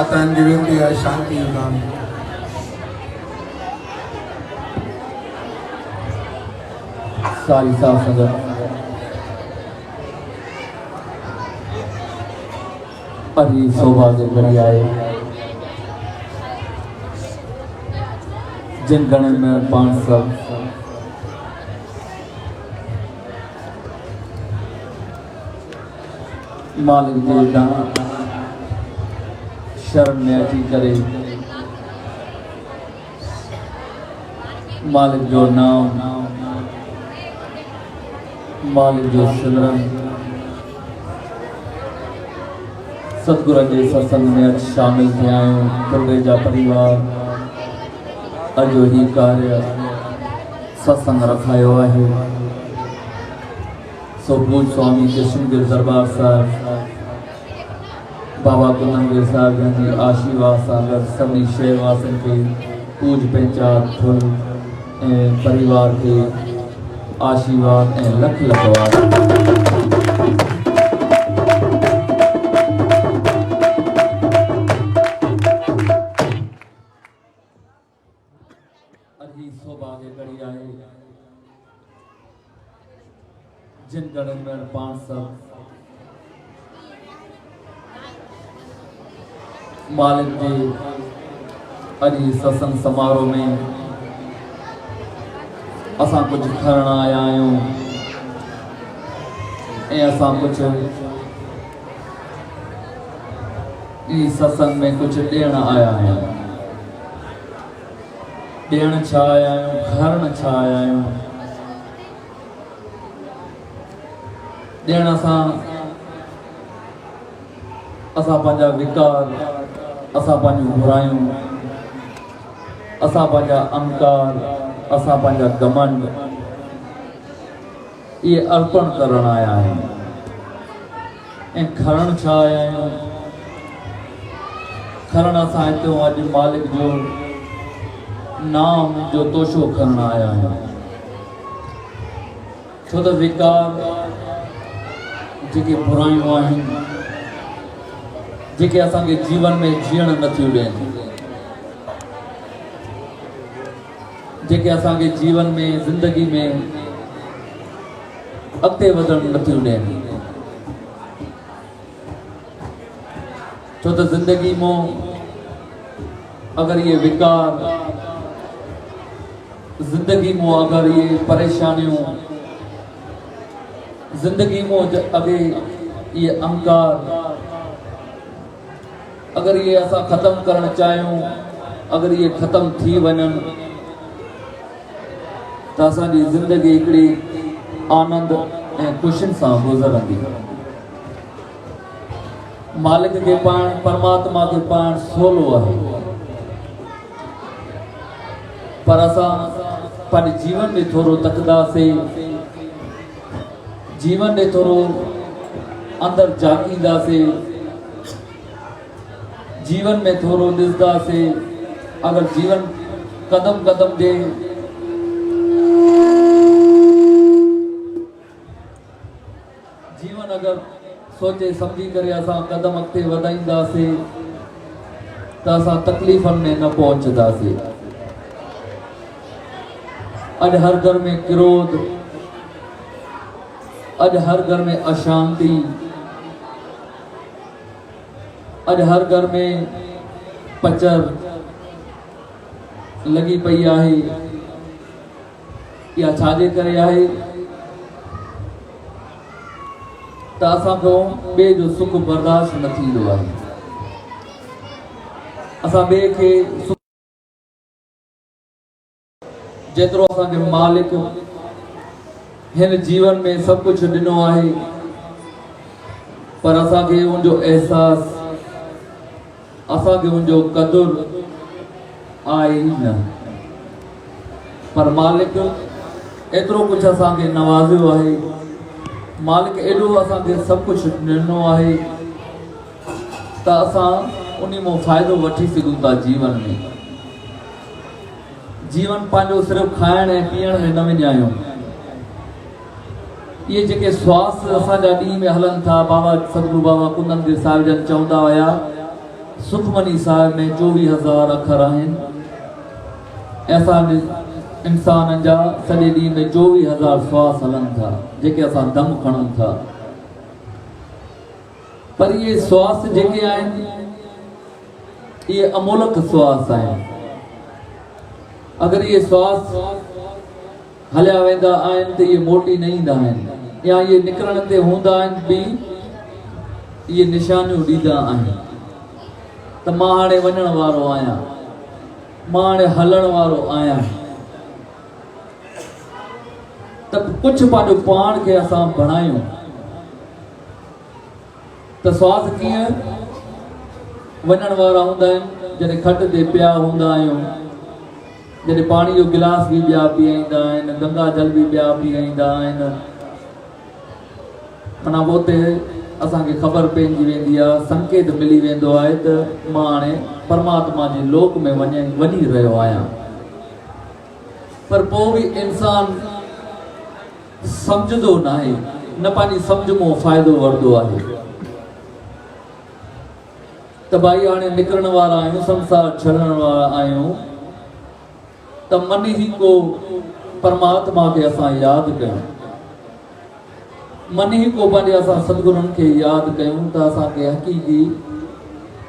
आतांची विनंती आहे शांती युगाम सारी साफ संगत अभी सौभाग्य घड़ी आए जिन गण में 5 सब मालिक जी दान शरण में अची करे मालिक जो नाम मालिक जो सिमरन सतगुरु के सत्संग में अच शामिल थे आयो तुर्गे जा परिवार अजो ही कार्य सत्संग रखायो है सो पूज स्वामी कृष्णगिर दरबार साहब बाबा कुलनवीर साहब जी आशीर्वाद सागर सभी शेरवासन के पूज पंचायत फुल परिवार के आशीर्वाद लख लखवाद अभी सौभाग्य घड़ी आए जिन गणन में 5 सब मालिक जी अजी सत्संग समारोह में असां कुछ खरण आया आहियूं असां कुछ सत्संग में कुछ ॾियण आया आहियूं ॾियण छा आया आहियूं खरण छा आया आहियूं ॾियण असां पंहिंजा विकार असां पंहिंजूं बुरायूं असां पंहिंजा अहंकार असां पंहिंजा घमंड ये अर्पण करण आया आहियूं ऐं खरण छा आया आहियूं खरण असां हिते अॼु मालिक जो नाम जो तोशो खरण आया आहियूं छो त विकार जेके बुरायूं आहिनि जेके असांखे जीवन में जीअण नथियूं ॾियनि जेके असांखे जीवन में ज़िंदगी में अॻिते वधण नथियूं ॾियनि छो त ज़िंदगी में अगर ये विकार जिंदगी में अगर ये परेशानियों जिंदगी में अगे ये अहंकार अगर ये असा खत्म करण चाहूँ अगर ये खत्म थी वनन तो असांजी जिंदगी हिकड़ी आनंद ऐं खुशियुनि सां गुज़रंदी मालिक के पाण परमात्मा के पाण सोलो है पर असां पंहिंजे जीवन में थोरो तकदासीं जीवन में थोरो अंदर झांकींदासीं जीवन में थोरो ॾिसंदासीं अगर जीवन कदम कदम जे जीवन अगर सोचे समझी करे असां कदम अॻिते वधाईंदासीं त असां तकलीफ़ुनि में न पहुचंदासीं अज हर घर में क्रोध अज हर घर में अशांति अज हर घर में पचर लगी पई आहे या छाजे करे आहे त असांखो ॿिए जो सुख बर्दाश्त न थींदो आहे असां ॿिए खे जेतिरो असांखे मालिक हिन जीवन में सब कुछ ॾिनो आहे पर असांखे उनजो एहसास असांखे उनजो कदुर आहे ई न पर मालिक एतिरो कुछ असांखे नवाज़ियो आहे मालिक एॾो असांखे सभु कुझु ॾिनो आहे त असां उन मां फ़ाइदो वठी सघूं था जीवन में। जीवन पंहिंजो सिर्फ़ु खाइण ऐं पीअण में न विञायूं। इहे जेके श्वास असांजा ॾींहं में हलनि था, बाबा सतगुरु बाबा कुंदन देव साहिब जन चवंदा हुया, सुखमनी साहिब में 24,000 अखर आहिनि ऐं असांजे इंसाननि जा सॼे ॾींहं में 24,000 श्वास हलनि था जेके असां दम खणूं था। पर इहे श्वास जेके आहिनि इहे अमोलक श्वास आहिनि। अगरि इहे श्वास हलिया वेंदा आहिनि त इहे मोटी न ईंदा आहिनि, या इहे निकिरण ते हूंदा आहिनि बि इहे निशानियूं ॾींदा आहिनि त मां हाणे वञण वारो आहियां, मां हाणे हलण वारो आहियां। त कुझु पंहिंजो पाण खे असां बणायूं त श्वास कीअं वञण वारा हूंदा आहिनि। जॾहिं खट ते पिया हूंदा आहियूं, जॾहिं पाणी जो गिलास बि ॿिया पीआईंदा आहिनि, गंगा जल बि ॿिया पीआईंदा आहिनि, माना उते असांखे ख़बर पइजी वेंदी आहे, संकेत मिली वेंदो आहे त मां हाणे परमात्मा जे लोक में वञी रहियो आहियां। पर पोइ बि इंसान सम्झंदो न आहे, न पंहिंजी सम्झ मां फ़ाइदो वठंदो आहे त भाई हाणे निकिरण वारा आहियूं, संसार छॾण वारा आहियूं, त मन ई को परमात्मा खे असां यादि कयूं, मन ई को पंहिंजे असां सतगुरुनि खे यादि कयूं त असांखे हक़ीक़ी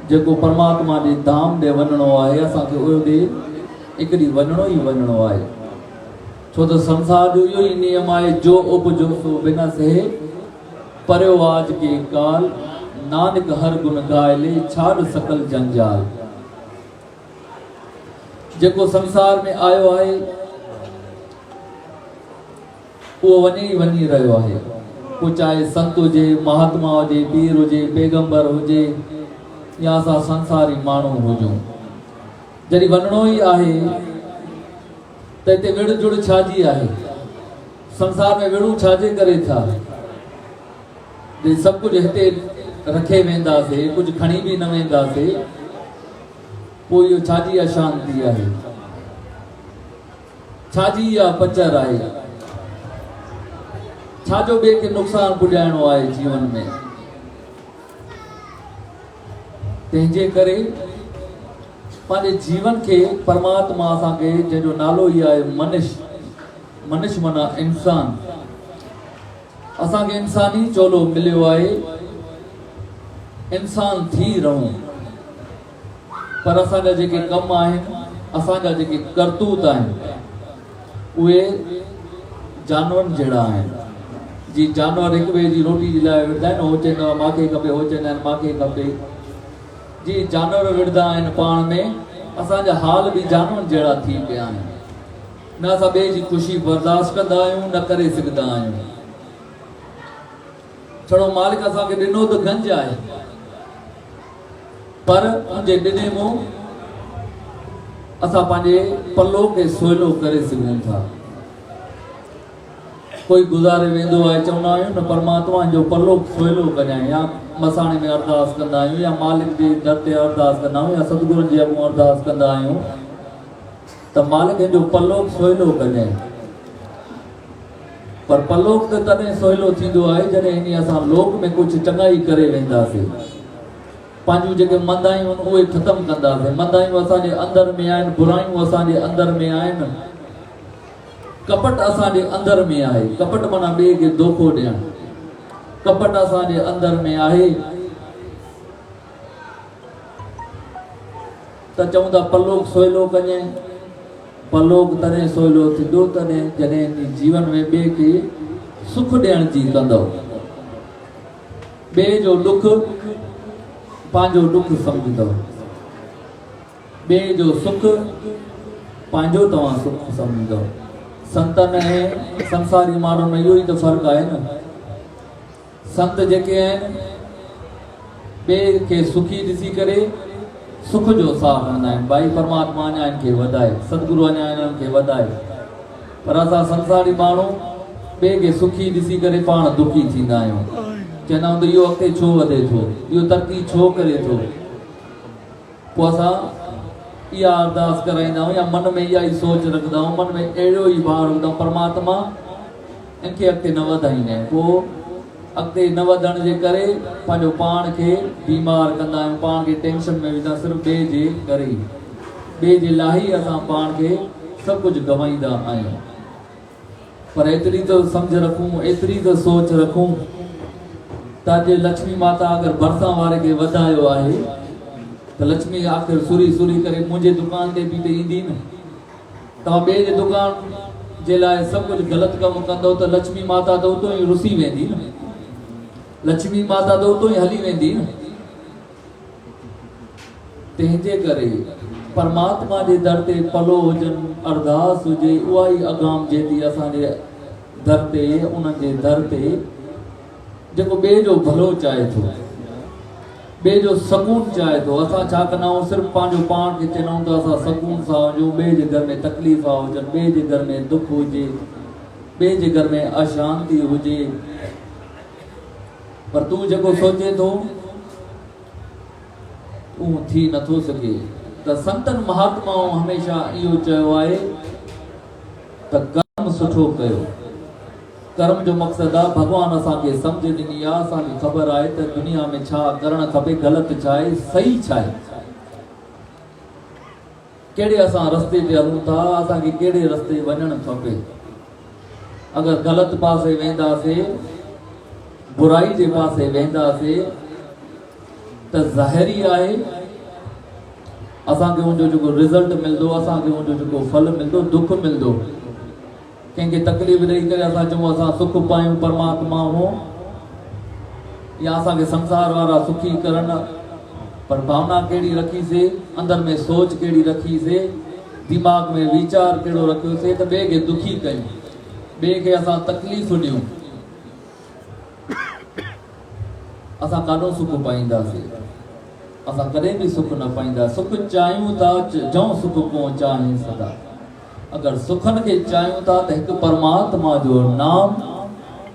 जेको परमात्मा जे धाम ॾे वञिणो आहे, असांखे उहो ॾे हिकु ॾींहुं वञिणो ई वञिणो आहे। छो त संसार जो इहो ई नियम आहे, जो उपजो सो बिना से परियो आज के काल, नानक हर गुण गाए ले छाड़ सकल जंजाल। जेको संसार में आयो आहे उहो वञी रहियो आहे। पोइ चाहे संत हुजे, महात्मा हुजे, पीर हुजे, पैगंबर हुजे, या असां संसारी माण्हू हुजूं, जॾहिं वञिणो ई आहे त हिते विड़ जुड़ छाजी आहे? संसार में विड़ूं छाजे करे था? सभु कुझु हिते रखे वेंदासीं, कुझु खणी बि न वेंदासीं, पोइ इहो छाजी अशांति आहे? छाजी इहा पचर आहे? छाजो ॿिए खे नुक़सानु पुॼाइणो आहे जीवन में? तंहिंजे करे पंहिंजे जीवन खे परमात्मा असांखे, जंहिंजो नालो ई आहे मनुष्य माना इंसान, असांखे इंसानी चोलो मिलियो आहे, इंसान थी रहूं। पर असांजा जेके कम आहिनि, असांजा जेके करतूत आहिनि, उहे जानवरनि जहिड़ा आहिनि। जी जानवर हिक ॿिए जी रोटी जे लाइ विढ़ंदा आहिनि, हो चवंदो आहे मूंखे खपे, हो चवंदा आहिनि मूंखे खपे। जी जानवर विढ़ंदा आहिनि पाण में, असांजा हाल बि जानवरनि जहिड़ा थी पिया आहिनि। न असां ॿिए जी ख़ुशी बर्दाश्त कंदा आहियूं, न करे सघंदा आहियूं। छड़ो मालिक असांखे ॾिनो त गंज आहे, पर उनजे ॾिने मां असां पंहिंजे पल्लो खे सवलो करे सघूं था। कोई गुज़ारे वेंदो आहे, चवंदा आहियूं न परमात्मा जो पल्लो सवलो कजांइ, या मसाणे में अरदास कंदा आहियूं, या मालिक जे दर ते अरदास कंदा आहियूं, या सतगुरुनि जे अॻु अरदास कंदा आहियूं त मालिक जो पल्लो सवलो कजांइ। पर पल्लो त तॾहिं सवलो थींदो आहे जॾहिं इन असां लोक में कुझु चङाई करे वेंदासीं। पंहिंजूं जेके मंदायूं आहिनि उहे ख़तमु कंदासीं। मंदायूं असांजे अंदर में आहिनि, बुरायूं असांजे अंदर में आहिनि, कपट असांजे अंदर में आहे। कपट माना ॿिए खे धोखो ॾियणु, कपट असांजे अंदर में आहे। त चऊं था पल्लोक सवलो कजांइ। पल्लोक तॾहिं सवलो थींदो तॾहिं जॾहिं जीवन में ॿिए खे सुख ॾियण जी कंदव। ॿिए जो दुख पंहिंजो दुख सम्झंदव, ॿिए जो सुख पंहिंजो तव्हां सुख सम्झंदव। संतनि ऐं संसारी माण्हुनि में इहो ई त फ़र्क़ु आहे न। संत जेके आहिनि ॿिए खे सुखी ॾिसी करे सुख जो साह खणंदा आहिनि, भाई परमात्मा अञा इनखे वधाए, सतगुरु अञा इन्हनि खे वधाए। पर असां संसारी माण्हू ॿिए खे सुखी ॾिसी करे पाण दुखी थींदा आहियूं, चवंदा आहियूं त इहो अॻिते छो वधे थो, इहो तरक़ी छो करे थो। पोइ असां इहा अरदास कराईंदा आहियूं या मन में इहा ई सोच रखंदा आहियूं, मन में अहिड़ो ई भाव रखंदा आहियूं परमात्मा इनखे अॻिते न वधाईंदा आहियूं। पोइ अॻिते न वधण जे करे पंहिंजो पाण खे बीमार कंदा आहियूं, पाण खे टेंशन में विझंदा, सिर्फ़ु ॿिए जे करे ई, ॿिए जे लाइ ई असां पाण खे सभु कुझु गवाईंदा आहियूं। पर एतिरी त सम्झ रखूं, एतिरी त सोच रखूं त अॼु लक्ष्मी माता अगरि भरिसां वारे खे वधायो आहे त लक्ष्मी आख़िर सुरी सुरी करे मुंहिंजे दुकान ते बि त ईंदी न। तव्हां ॿिए जे दुकान जे लाइ सभु कुझु ग़लति कमु कंदव त लक्ष्मी माता त उतो ई रुसी वेंदी न, लक्ष्मी माता त उतो ई हली वेंदी न। तंहिंजे करे परमात्मा जे दर ते पलो हुजनि, अरदास हुजे, उहा ई अगाम जेती असांजे दर ते, उन्हनि जे दर ते जेको ॿिए जो भलो चाहे थो, ॿिए जो सकून चाहे थो। असां छा कंदा आहियूं, सिर्फ़ु पंहिंजो पाण खे चवंदा आहियूं त असां सकून सां हुजूं, ॿिए जे घर में तकलीफ़ा हुजनि, ॿिए जे घर में दुख हुजे, ॿिए जे घर में अशांति हुजे। पर तूं जेको सोचे थो उहो थी नथो सघे। त संतनि महात्माऊं हमेशह इहो चयो आहे त कर्म सुठो कयो। कर्म जो मक़सदु आहे भॻवानु असांखे सम्झ ॾिनी आहे, असांखे ख़बर आहे त दुनिया में छा करणु खपे, ग़लति छा आहे, सही छा आहे, कहिड़े असां रस्ते ते हलूं था, असांखे कहिड़े रस्ते वञणु खपे। अगरि ग़लति पासे वेंदासीं, बुराई जे पासे वेंदासीं त ज़ाहिरी आहे असांखे उनजो जेको रिज़ल्ट मिलंदो, असांखे उनजो जेको फल मिलंदो, दुख मिलंदो। कंहिंखे तकलीफ़ ॾेई करे असां चऊं असां सुख पायूं परमात्मा हो, या असांखे संसार वारा सुखी करनि, पर भावना कहिड़ी रखीसीं, अंदरि में सोच कहिड़ी रखीसीं, दिमाग़ में वीचार कहिड़ो रखियोसीं त ॿिए खे दुखी कयूं, ॿिए खे असां तकलीफ़ ॾियूं, असां काॾों सुख पाईंदासीं। असां कॾहिं बि सुख न पाईंदा। सुख चाहियूं था जऊं सुख को चाहे सदा। अगरि सुखनि खे चाहियूं था त हिकु परमात्मा जो नाम,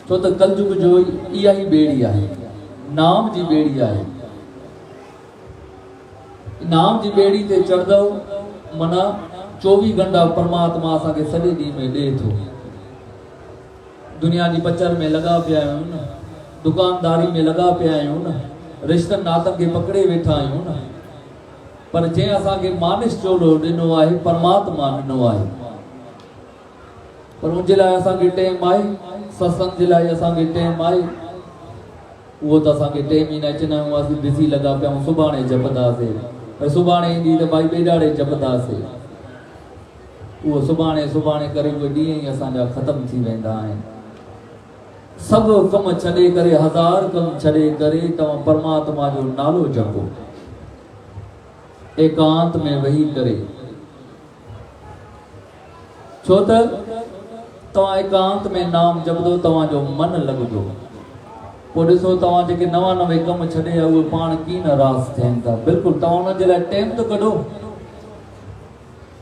छो त कलयुग जो इहा ई ॿेड़ी आहे, नाम जी ॿेड़ी आहे। नाम जी ॿेड़ी ते चढ़ंदव माना 24 घंटा परमात्मा असांखे सॼे ॾींहं में ॾिए थो। दुनिया जी पचर में लॻा पिया आहियूं न, दुकानदारी में लॻा पिया आहियूं न, रिश्तनि नातनि खे पकड़े वेठा आहियूं न, पर जंहिं असांखे मानिश चोड़ो ॾिनो आहे परमात्मा ॾिनो आहे। पर उनजे लाइ असांखे टाइम आहे, सत्संग जे लाइ असांखे टाइम आहे, उहो त असांखे टाइम ई न अचंदा आहियूं। असीं बिज़ी लॻा पिया आहियूं, सुभाणे जपंदासीं, पर सुभाणे ईंदी त भाई ॿेॾाड़े जपंदासीं, उहो सुभाणे सुभाणे करे उहे ॾींहं ई असांजा ख़तमु थी वेंदा आहिनि। सभु कम छॾे करे, हज़ार कम छॾे करे तव्हां परमात्मा जो नालो जपो, एकांत में वेही करे। छो त तव्हां एकांत में नाम जपंदो तव्हांजो मन लॻंदो। पोइ ॾिसो तव्हां जेके नवां नवे कम छॾे उहे पाण कीअं नाराज़ थियनि था। बिल्कुलु तव्हां हुनजे लाइ टाइम त कढो,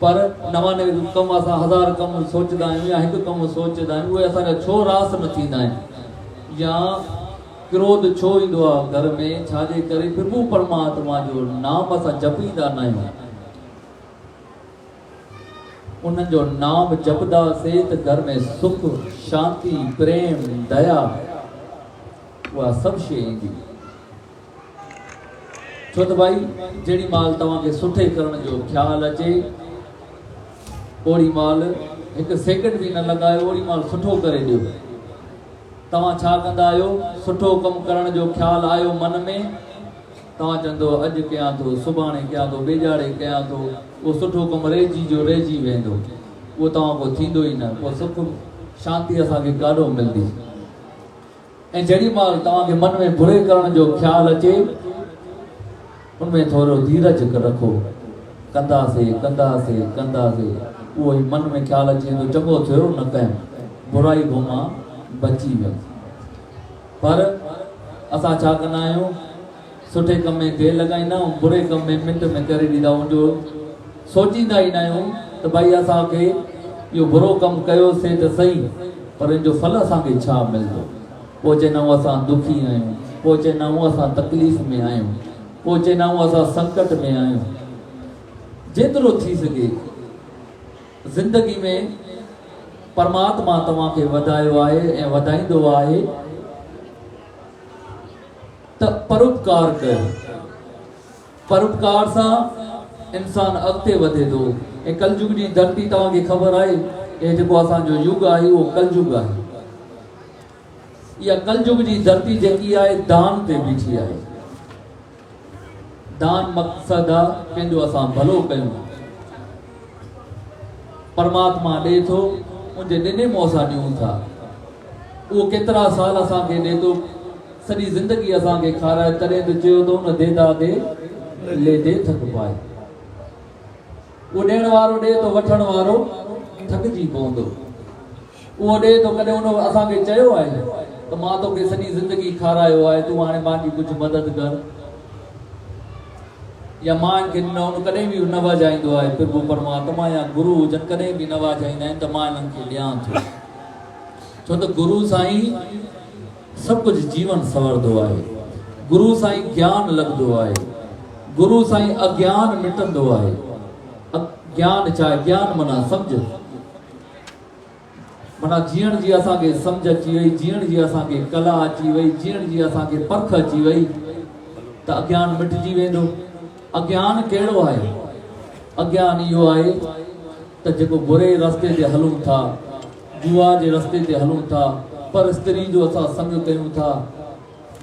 पर नवां नवे कम असां हज़ार कम सोचंदा आहियूं या हिकु कमु सोचंदा आहियूं, उहे असांजा छो रास न थींदा आहिनि, या क्रोध छो ईंदो आहे घर में, छाजे करे प्रभु परमात्मा जो नाम असां जपींदा न आहियूं। उन्हनि जो नाम जपंदासीं त घर में सुख, शांति, प्रेम, दया, उहा सभु शइ ईंदी। छो त भाई जेॾी महिल तव्हांखे सुठे करण जो ख़्यालु अचे, ओड़ी महिल हिकु सेकंड बि न लॻायो, ओड़ी महिल सुठो करे ॾियो। तव्हां छा कंदा आहियो, सुठो कमु करण जो ख़्यालु आयो मन में, तव्हां चवंदो अॼु कयां थो, सुभाणे कयां थो, ॿेजाड़े कयां थो, उहो सुठो कमु रहिजी वेंदो, उहो तव्हां पोइ थींदो ई न। पोइ सुख शांती असांखे काॾों मिलंदी। ऐं जेॾी महिल तव्हांखे मन में बुरे करण जो ख़्यालु अचे, उनमें थोरो धीरज रखो, कंदासीं कंदासीं कंदासीं, उहो ई मन में ख़्यालु अची वेंदो, चङो थियो न कयूं, बुराई घुमा बची वियो। पर असां छा कंदा आहियूं, सुठे कम में देरि लॻाईंदा आहियूं, बुरे कम में मिंट में करे ॾींदा आहियूं। जो सोचींदा ई न आहियूं त भई असांखे इहो बुरो कमु कयोसीं त सही, पर इन जो फल असांखे छा मिलंदो? पोइ चवंदा असां दुखी आहियूं, पोइ चवंदा असां तकलीफ़ में आहियूं, पोइ चवंदा असां संकट में आहियूं। जेतिरो थी सघे ज़िंदगी में परमात्मा तव्हांखे वधायो आहे ऐं वधाईंदो आहे त परोपकार कयो। परोपकार सां इंसान अॻिते वधे थो। ऐं कलयुग जी धरती तव्हांखे ख़बर आहे, हे जेको असांजो युग आहे उहो कलयुग आहे। इहा कलयुग जी धरती जेकी आहे दान ते बीठी आहे। दान मक़सद आहे पंहिंजो असां भलो कयूं। परमात्मा ॾे थो, मुंहिंजे ॾिने मुंहं सां ॾियूं था। उहो केतिरा साल असांखे ॾे थो, सॼी ज़िंदगी असांखे खाराए, तॾहिं त चयो थो न देदा दे ले दे थक पाए। उहो ॾियण वारो ॾे थो, वठण वारो थकिजी पवंदो। उहो ॾे थो, कॾहिं उन असांखे चयो आहे त मां तोखे सॼी ज़िंदगी खारायो आहे, तूं हाणे मांजी कुझु मदद कर, या मां खे न कॾहिं बि न वजाईंदो आहे। प्रभु परमात्मा या गुरु हुजनि कॾहिं बि न वजाईंदा आहिनि त मां इन्हनि खे ॾियां थो, छो त गुरु साईं सभु कुझु जीवन संवरंदो आहे। गुरु साईं ज्ञान लॻंदो आहे। गुरु साईं अज्ञान मिटंदो आहे। ज्ञान छा आहे? ज्ञान माना सम्झ, माना जीअण जी असांखे सम्झ अची वई, जीअण जी असांखे कला अची वई, जीअण जी असांखे परख अची वई त अज्ञान मिटिजी वेंदो। अज्ञान कहिड़ो आहे? अज्ञान इहो आहे त जेको बुरे रस्ते ते हलूं था, जुआ जे रस्ते ते हलूं था, पर स्त्री जो असां संग कयूं था,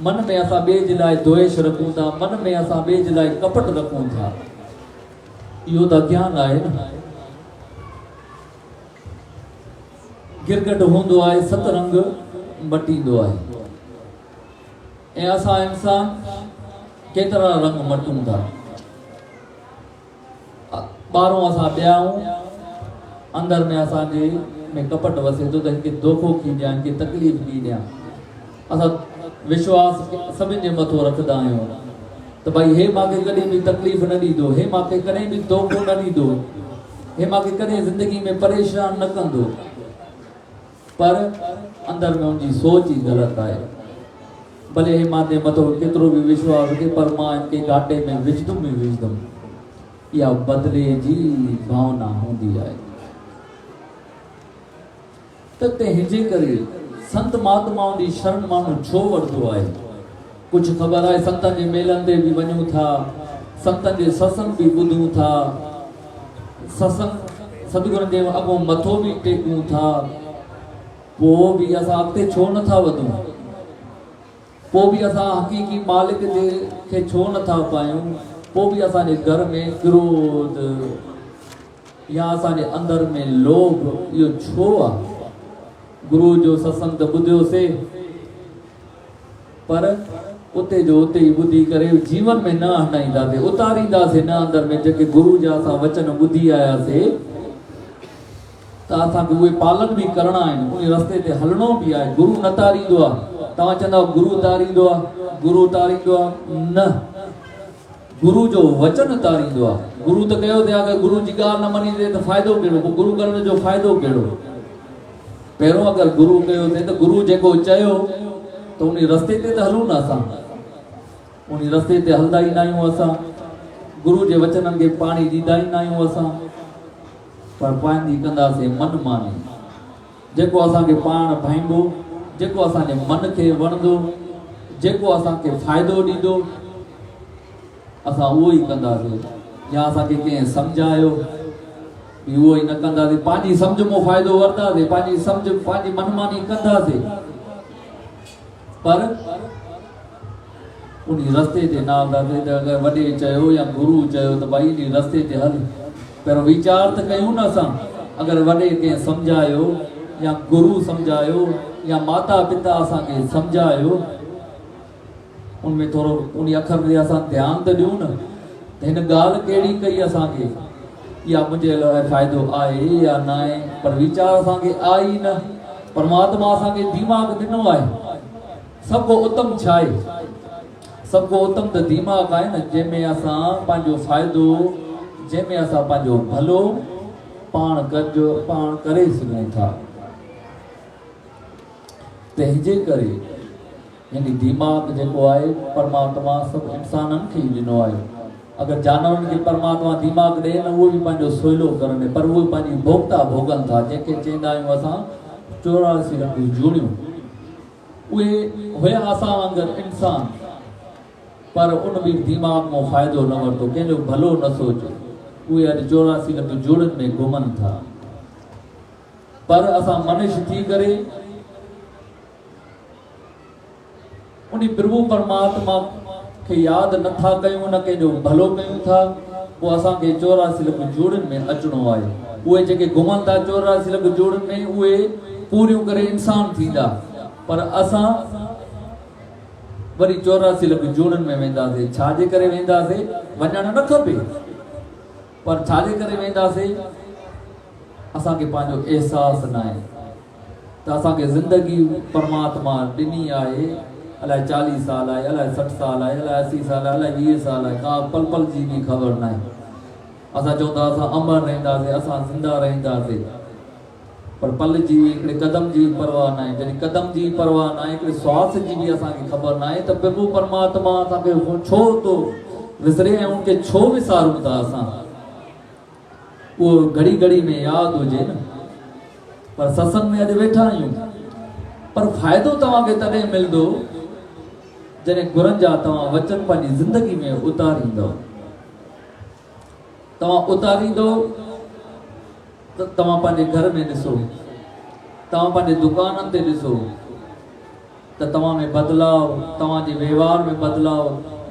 मन में असां ॿिए जे लाइ द्वेष रखूं था, मन में असां ॿिए जे लाइ कपट रखूं था, इहो त अज्ञान आहे न। गिरगट हूंदो आहे, सतरंग मटींदो आहे, ऐं असां इंसान केतिरा रंग मटूं था। ॿाहिरों असां ॿिया आहियूं, अंदर में असांजे में कपट वसे थो त हिनखे धोखो थी ॾियां, हिनखे तकलीफ़ थी ॾियां। असां विश्वास सभिनि जे मथां रखंदा आहियूं त भई हे मूंखे कॾहिं बि तकलीफ़ न ॾींदो, हे मूंखे कॾहिं बि धोखो न ॾींदो, हे मूंखे कॾहिं ज़िंदगी में परेशान न कंदो, पर अंदर में उनजी सोच ई ग़लति आहे। भले हे मां ते मथां केतिरो बि विश्वास हुजे, पर मां हिनखे घाटे में विझंदुमि ई विझंदुमि। इहा बदिले जी भावना हूंदी आहे। त तंहिंजे करे संत महात्माउनि जी शरण माण्हू छो वठंदो आहे? कुझु ख़बर आहे, संतनि जे मेलनि ते बि वञूं था, संतनि जे सत्संग बि ॿुधूं था, सत्संग सतगुरनि जे अॻो मथो बि टेकूं था, पोइ बि असां अॻिते छो नथा वधूं? पोइ बि असां हक़ीक़ी मालिक खे छो नथा पायूं? पोइ बि असांजे घर में क्रोध या असांजे अंदर में लोभ इहो छो आहे? गुरु जो सत्संग त ॿुधियोसीं, पर उते जो उते ई ॿुधी करे जीवन में न हणाईंदासीं, उतारींदासीं न अंदर में। जेके गुरु जा असां वचन ॿुधी आयासीं त असांखे उहे पालन बि करणा आहिनि, उन रस्ते ते हलणो बि आहे। गुरु न तारींदो आहे। तव्हां चवंदा गुरु तारींदो आहे, गुरु तारींदो आहे, न, गुरु जो वचन तारींदो आहे। गुरु त कयो थिया कि गुरु जी ॻाल्हि न मञींदे त फ़ाइदो कहिड़ो? पोइ गुरु करण जो फ़ाइदो कहिड़ो? पहिरियों अगरि गुरु कयो थिए त गुरु जेको चयो त उन रस्ते ते त हलूं न। असां उन रस्ते ते हलंदा ई न आहियूं। असां गुरु जे वचननि खे पाणी ॾींदा ई न आहियूं। असां पर पंहिंजी कंदासीं मनमानी, जेको असांखे पाण भाईंदो, जेको असांजे मन खे वणंदो, जेको असांखे फ़ाइदो ॾींदो, असां उहो ई कंदासीं। या असांखे कंहिं सम्झायो उहो ई न कंदासीं, पंहिंजी सम्झ मां फ़ाइदो वठंदासीं, पंहिंजी सम्झ पंहिंजी मनमानी कंदासीं, पर उन रस्ते ते न हलंदासीं। त अगरि वॾे चयो या गुरु चयो त भई इन रस्ते ते हल, पहिरियों वीचार त कयूं न असां। अगरि वॾे कंहिं सम्झायो या गुरु सम्झायो या माता पिता असांखे सम्झायो, उनमें थोरो उन अखर ते असां ध्यानु त ॾियूं न त हिन ॻाल्हि कहिड़ी कई असांखे, या मुंहिंजे लाइ फ़ाइदो आहे या न आहे। पर वीचार असांखे आहे ई न। परमात्मा असांखे दिमाग़ ॾिनो आहे। सभ खां उत्तम छा आहे? सभ खां उत्तम त दिमाग़ आहे न, जंहिंमें असां पंहिंजो फ़ाइदो, जंहिंमें असां पंहिंजो भलो पाण करे सघूं था। तंहिंजे करे यानी दिमाग़ जेको आहे परमात्मा सभु इंसाननि खे ई ॾिनो आहे। अगरि जानवरनि खे परमात्मा दिमाग़ ॾे न उहो बि पंहिंजो सवलो कनि पर उहे पंहिंजी भोक्ता भोगनि था जंहिंखे चवंदा आहियूं असां 84 रंग जूड़ियूं। उहे हुया असां वांगुरु इंसान पर उन बि दिमाग़ मां फ़ाइदो न वरितो कंहिंजो भलो न सोचियो। उहे अॼु 84 रंग जूड़नि में घुमनि था पर असां मनुष्य थी करे उन प्रभु परमात्मा खे यादि नथा कयूं न कंहिंजो भलो कयूं था पोइ असांखे 84 लख जूड़नि में अचिणो आहे। उहे जेके घुमनि था 84 लख जूड़नि में उहे पूरियूं करे इंसान थींदा पर असां वरी 84 लख जूड़नि में वेंदासीं। छाजे करे वेंदासीं? वञणु न खपे पर छाजे करे वेंदासीं? असांखे पंहिंजो अहसासु न आहे त असांखे ज़िंदगी परमात्मा ॾिनी आहे अलाए 40 साल आहे अलाए 60 साल आहे अलाए 80 साल आहे अलाए 20 साल आहे का पल पल जी बि ख़बर न आहे। असां चवंदा असां अमर रहंदासीं असां ज़िंदा रहंदासीं पर पल जी हिकिड़े क़दम जी परवाह न आहे। जॾहिं क़दम जी परवाह न आहे हिकिड़े श्वास जी बि असांखे ख़बर न आहे त प्रभु परमात्मा असांखे छो थो विसरे ऐं उनखे छो विसारूं था असां। उहो घड़ी घड़ी में यादि हुजे न पर सत्संग में अॼु वेठा आहियूं पर फ़ाइदो तव्हांखे तॾहिं मिलंदो जॾहिं गुरनि जा तव्हां वचन पंहिंजी ज़िंदगी में उतारींदव। तव्हां उतारींदव त तव्हां पंहिंजे घर में ॾिसो तव्हां पंहिंजे दुकाननि ते ॾिसो त तव्हां में बदिलाव तव्हांजे व्यवहार में बदिलाव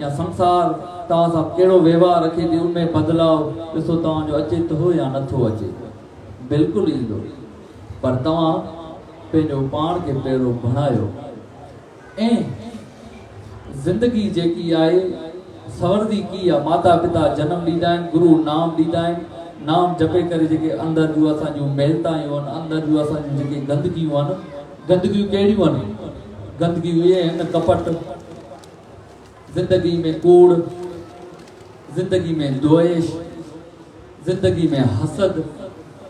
या संसार तव्हां सां कहिड़ो व्यवहार रखे थी उनमें बदिलाव ॾिसो तव्हांजो अचे थो या नथो अचे। बिल्कुलु ईंदो पर तव्हां पंहिंजो पाण खे पहिरियों बणायो ऐं ज़िंदगी जेकी आहे सवरदी की आहे। माता पिता जनम ॾींदा आहिनि गुरु नाम ॾींदा आहिनि नाम जपे करे जेके अंदरि जूं असांजूं महिलतायूं आहिनि अंदरि जूं असांजूं जेके गंदगियूं आहिनि गंदगियूं कहिड़ियूं आहिनि? गंदगियूं इहे आहिनि कपट ज़िंदगी में कूड़ ज़िंदगी में द्वेष ज़िंदगी में हसद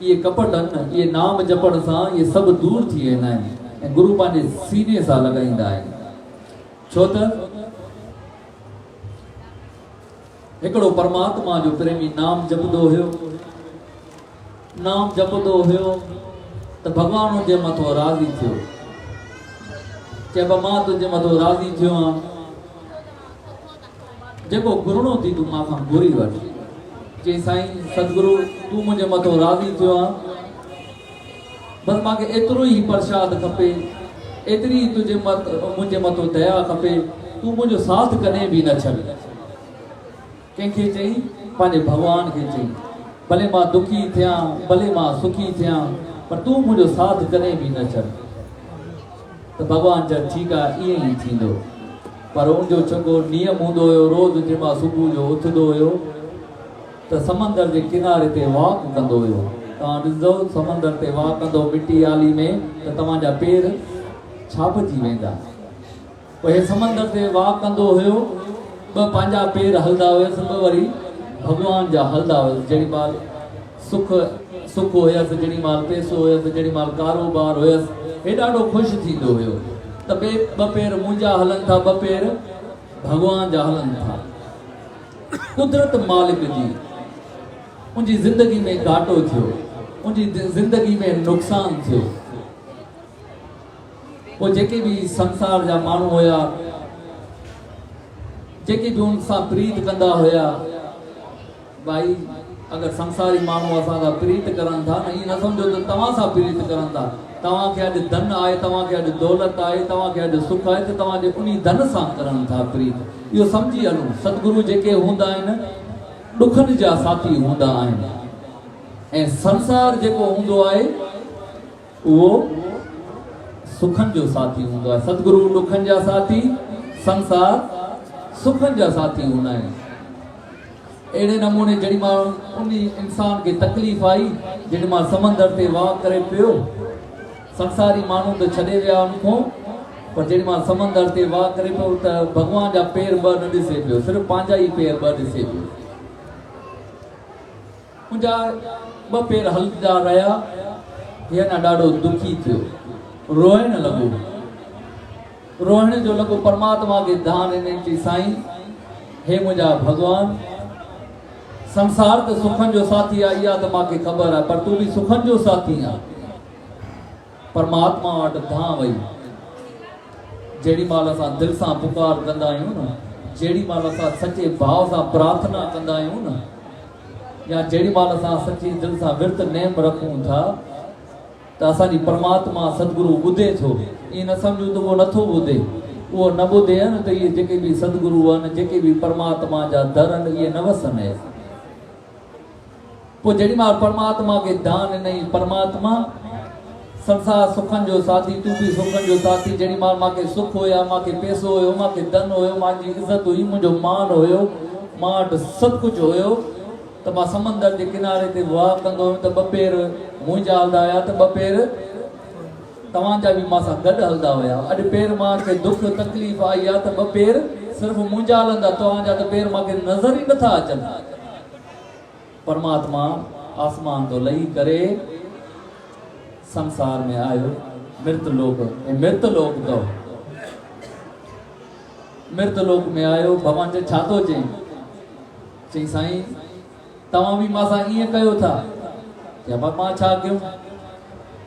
इहे कपट आहिनि इहे नाम जपण सां इहे सभु दूर थी वेंदा आहिनि ऐं गुरु पंहिंजे सीने सां लॻाईंदा आहिनि। छो त हिकिड़ो परमात्मा जो प्रेमी नाम जपंदो हुयो त भॻवान हुनजे मथां राज़ी थियो। चइबो मां तुंहिंजे मथां राज़ी थियो आहियां जेको घुरणो थी तूं मां खां घुरी वठ। चई साईं सतगुरु तूं मुंहिंजे मथां राज़ी थियो आहे बसि मूंखे एतिरो ई प्रसाद खपे एतिरी तुंहिंजे मुंहिंजे मथां दया खपे तूं मुंहिंजो साथ कॾहिं बि न छॾ। कंहिंखे चई? पंहिंजे भॻवान खे चई भले मां दुखी थियां भले मां सुखी थियां पर तूं मुंहिंजो साथ कॾहिं बि न छॾ। त भॻवान चयो ठीकु आहे ईअं ई थींदो पर उनजो चङो नियम हूंदो हुयो। रोज़ जंहिं मां सुबुह जो उथंदो हुयो त समंदर जे किनारे ते वॉक कंदो हुयो। तव्हां ॾिसंदो समंदर ते वॉक कंदो मिटी आली में त तव्हांजा पेर छापजी वेंदा। पोइ हे समंदर ते वॉक कंदो हुयो ॿ पंहिंजा पेर हलंदा हुयसि ॿ वरी भॻवान जा हलंदा हुयसि। जेॾी महिल सुख हुयसि जेॾी महिल पैसो हुयसि जेॾी महिल कारोबार हुयसि हे ॾाढो ख़ुशि थींदो हुयो त ॿ पेर मुंहिंजा हलनि था ॿ पेर भॻवान जा हलनि था। कुदरत मालिक जी उनजी ज़िंदगी में घाटो थियो उनजी ज़िंदगी में नुक़सानु थियो। पोइ जेके बि संसार जा माण्हू हुया जेके बि उन सां प्रीत कंदा हुया भाई अगरि संसारी माण्हू असां सां प्रीत करनि था न ईअं न सम्झो त तव्हां सां प्रीत करनि था। तव्हांखे अॼु धन आहे तव्हांखे अॼु दौलत आहे तव्हांखे अॼु सुख आहे त तव्हांजे उन धन सां करनि था प्रीत। इहो सम्झी हलूं सतगुरु जेके हूंदा आहिनि ॾुखनि जा साथी हूंदा आहिनि ऐं संसार जेको हूंदो आहे उहो सुखनि जो साथी हूंदो आहे। सतगुरु ॾुखनि जा साथी संसार सुखनि जा साथी हूंदा आहिनि। अहिड़े नमूने जेॾी महिल उन इंसान खे तकलीफ़ आई जेॾी महिल समंदर ते वॉक करे पियो संसारी माण्हू त छॾे विया उनखां पर जेॾी महिल समंदर ते वॉक करे पियो त भॻवान जा पेर ॿ न ॾिसे पियो सिर्फ़ु पंहिंजा ई पेर ॿ ॾिसे पियो। मुंहिंजा ॿ पेर हलंदा रहिया हीअ न ॾाढो दुखी थियो रोइण लॻो रोहण जो लॻो परमात्मा के दान इन चई साईं हे मुंहिंजा भगवान संसार त सुखनि जो साथी आहे इहा त मूंखे ख़बर आहे पर तूं बि सुखनि जो साथी आहे। परमात्मा वटि धां वई जेॾी महिल असां दिलि सां पुकार कंदा आहियूं न, जेॾी महिल असां सचे भाव सां प्रार्थना कंदा आहियूं न, या जेॾी महिल असां सची दिलि सां विर्त नेम रखूं था त असांजी परमात्मा सतगुरु ॿुधे थो। ईअं न सम्झूं त उहो नथो ॿुधे, उहो न ॿुधे न त इहे जेके बि सतगुरु आहिनि, जेके बि परमात्मा जा दर आहिनि, इहे न वसनि। पोइ जेॾी महिल परमात्मा खे दान ॾिनई, परमात्मा संसार सुखनि जो साथी, तूं बि सुखनि जो साथी। जेॾी महिल मूंखे सुख हुया, मूंखे पैसो हुयो, मूंखे धन हुयो, मुंहिंजी इज़त हुई, मुंहिंजो मान हुयो, मां वटि सभु कुझु हुयो त मां समंदर जे किनारे ते वाह कंदो हुयुमि त ॿ पेर मुंहिंजा हलंदा हुया त ॿ पेर तव्हांजा बि मां सां गॾु हलंदा हुया। अॼु पेर मूंखे दुख तकलीफ़ आई आहे त ॿ पेर सिर्फ़ु मुंहिंजा हलंदा, तव्हांजा त पेर मूंखे नज़र ई नथा अचनि। परमात्मा आसमान तो लही करे संसार में आयो, मृत लोक तो मृत लोक में आयो। भगवान जे छा थो चई साईं तव्हां बि मां सां ईअं कयो था, या मां छा कयूं?